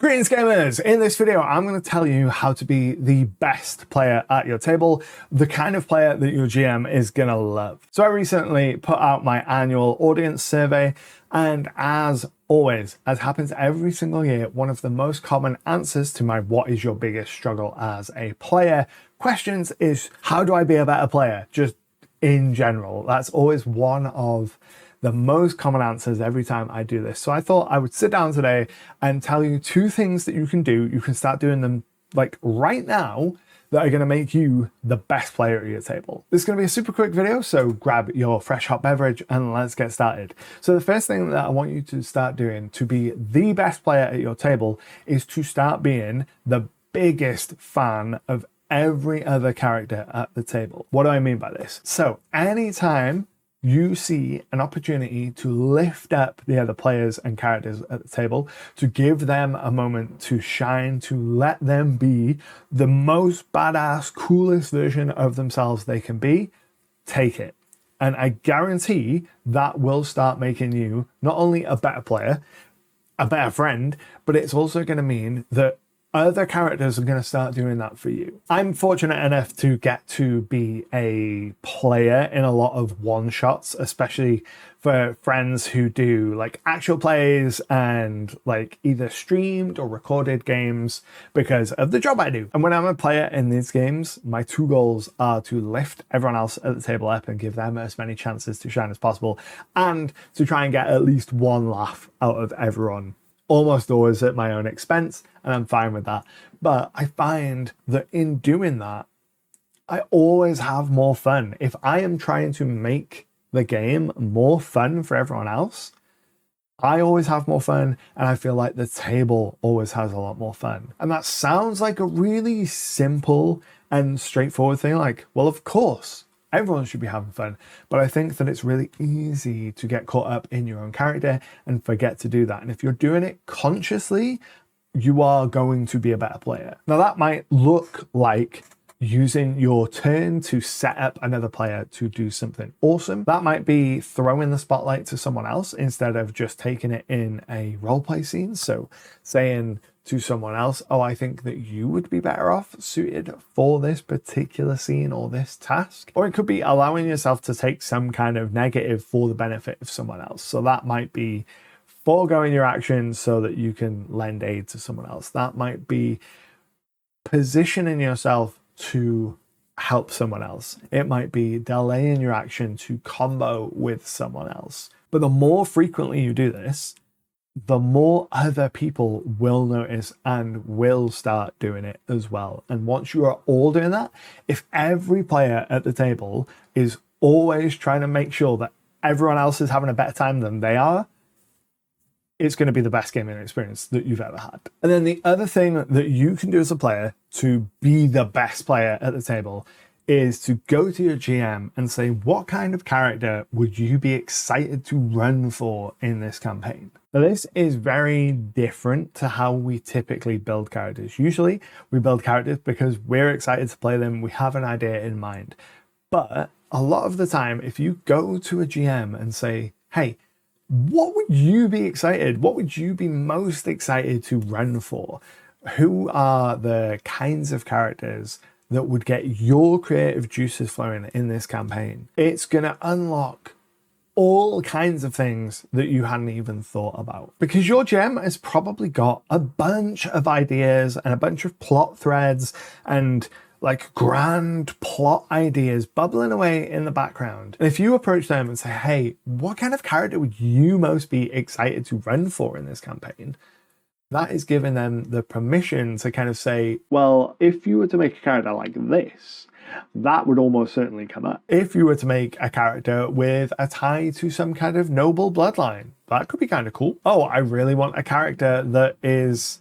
Greetings gamers! In this video I'm going to tell you how to be the best player at your table, the kind of player that your GM is going to love. So I recently put out my annual audience survey, and as always, as happens every single year, one of the most common answers to my what is your biggest struggle as a player questions is how do I be a better player? Just in general. That's always one of the most common answers every time I do this. So I thought I would sit down today and tell you two things that you can do. You can start doing them like right now that are going to make you the best player at your table. This is going to be a super quick video, so grab your fresh hot beverage and let's get started. So the first thing that I want you to start doing to be the best player at your table is to start being the biggest fan of every other character at the table. What do I mean by this? So anytime you see an opportunity to lift up the other players and characters at the table, to give them a moment to shine, to let them be the most badass, coolest version of themselves they can be, take it. And I guarantee that will start making you not only a better player, a better friend, but it's also going to mean that other characters are going to start doing that for you. I'm fortunate enough to get to be a player in a lot of one-shots, especially for friends who do like actual plays and like either streamed or recorded games because of the job I do. And when I'm a player in these games, my two goals are to lift everyone else at the table up and give them as many chances to shine as possible, and to try and get at least one laugh out of everyone, almost always at my own expense, and I'm fine with that. But I find that in doing that, I always have more fun. If I am trying to make the game more fun for everyone else, I always have more fun, and I feel like the table always has a lot more fun. And that sounds like a really simple and straightforward thing, like, well, of course, everyone should be having fun. But I think that it's really easy to get caught up in your own character and forget to do that. And if you're doing it consciously, you are going to be a better player. Now that might look like using your turn to set up another player to do something awesome. That might be throwing the spotlight to someone else instead of just taking it in a roleplay scene. So saying to someone else, oh, I think that you would be better off suited for this particular scene or this task. Or it could be allowing yourself to take some kind of negative for the benefit of someone else. So that might be foregoing your actions so that you can lend aid to someone else. That might be positioning yourself to help someone else. It might be delaying your action to combo with someone else. But the more frequently you do this, the more other people will notice and will start doing it as well. And once you are all doing that, if every player at the table is always trying to make sure that everyone else is having a better time than they are, it's going to be the best gaming experience that you've ever had. And then the other thing that you can do as a player to be the best player at the table is to go to your GM and say, what kind of character would you be excited to run for in this campaign? Now, this is very different to how we typically build characters. Usually we build characters because we're excited to play them. We have an idea in mind. But a lot of the time, if you go to a GM and say, hey, what would you be excited? What would you be most excited to run for? Who are the kinds of characters that would get your creative juices flowing in this campaign? It's going to unlock all kinds of things that you hadn't even thought about. Because your GM has probably got a bunch of ideas and a bunch of plot threads and like grand plot ideas bubbling away in the background. And if you approach them and say, hey, what kind of character would you most be excited to run for in this campaign? That is giving them the permission to kind of say, well, if you were to make a character like this, that would almost certainly come up. If you were to make a character with a tie to some kind of noble bloodline, that could be kind of cool. Oh, I really want a character that is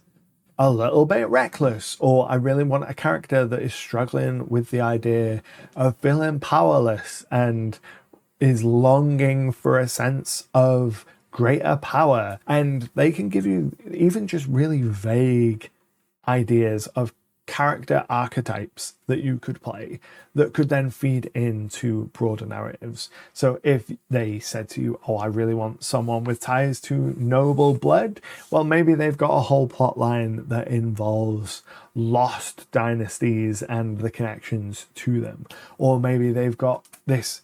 a little bit reckless, or I really want a character that is struggling with the idea of feeling powerless and is longing for a sense of greater power. And they can give you even just really vague ideas of character archetypes that you could play that could then feed into broader narratives. So if they said to you, oh, I really want someone with ties to noble blood, well, maybe they've got a whole plot line that involves lost dynasties and the connections to them. Or maybe they've got this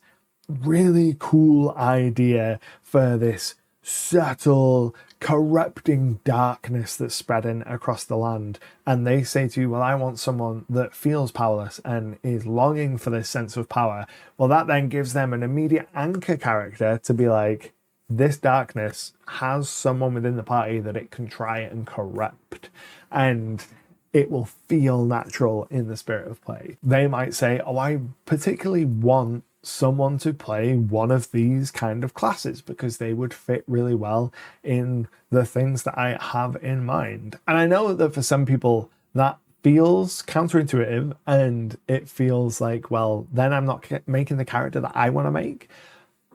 really cool idea for this subtle corrupting darkness that's spreading across the land, and they say to you, well, I want someone that feels powerless and is longing for this sense of power. Well, that then gives them an immediate anchor character to be like, this darkness has someone within the party that it can try and corrupt, and it will feel natural in the spirit of play. They might say, oh, I particularly want someone to play one of these kind of classes because they would fit really well in the things that I have in mind. And I know that for some people that feels counterintuitive, and it feels like, well, then I'm not making the character that I want to make.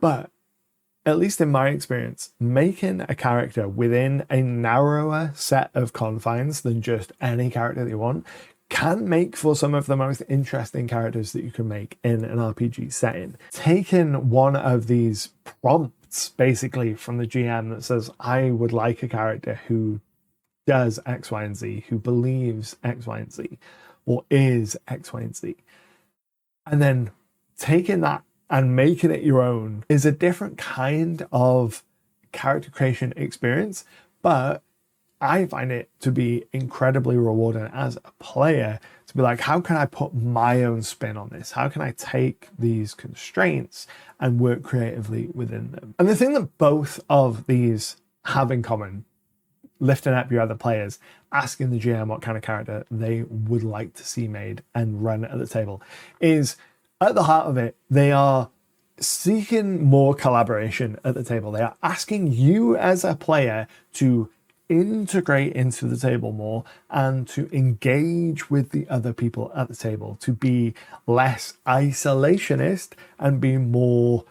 But at least in my experience, making a character within a narrower set of confines than just any character that you want can make for some of the most interesting characters that you can make in an RPG setting. Taking one of these prompts basically from the GM that says, I would like a character who does X, Y, and Z, who believes X, Y, and Z, or is X, Y, and Z, and then taking that and making it your own is a different kind of character creation experience, but I find it to be incredibly rewarding as a player to be like, how can I put my own spin on this? How can I take these constraints and work creatively within them? And the thing that both of these have in common, lifting up your other players, asking the GM what kind of character they would like to see made and run at the table, is at the heart of it, they are seeking more collaboration at the table. They are asking you as a player to integrate into the table more and to engage with the other people at the table, to be less isolationist and be more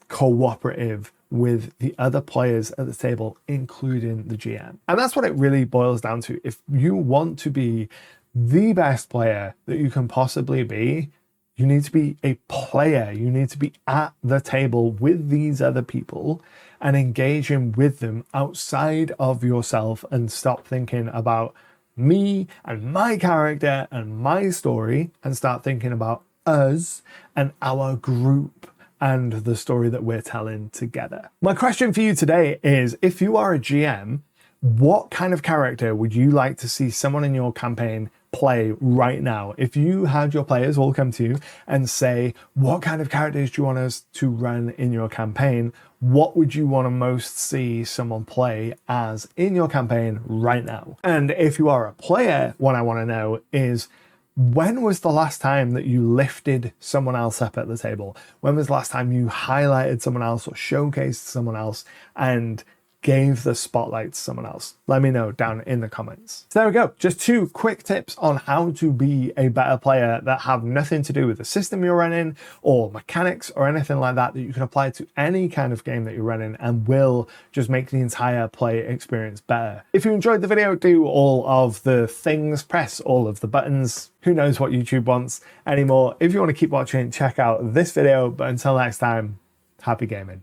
cooperative with the other players at the table, including the GM. And that's what it really boils down to. If you want to be the best player that you can possibly be, you need to be a player. You need to be at the table with these other people and engaging with them outside of yourself, and stop thinking about me and my character and my story and start thinking about us and our group and the story that we're telling together. My question for you today is, if you are a GM, what kind of character would you like to see someone in your campaign play right now? If you had your players all come to you and say, what kind of characters do you want us to run in your campaign? What would you want to most see someone play as in your campaign right now? And if you are a player, what I want to know is, when was the last time that you lifted someone else up at the table? When was the last time you highlighted someone else or showcased someone else and gave the spotlight to someone else? Let me know down in the comments. So there we go. Just 2 quick tips on how to be a better player that have nothing to do with the system you're running or mechanics or anything like that you can apply to any kind of game that you're running and will just make the entire play experience better. If you enjoyed the video, do all of the things, press all of the buttons. Who knows what YouTube wants anymore. If you want to keep watching, check out this video. But until next time, happy gaming.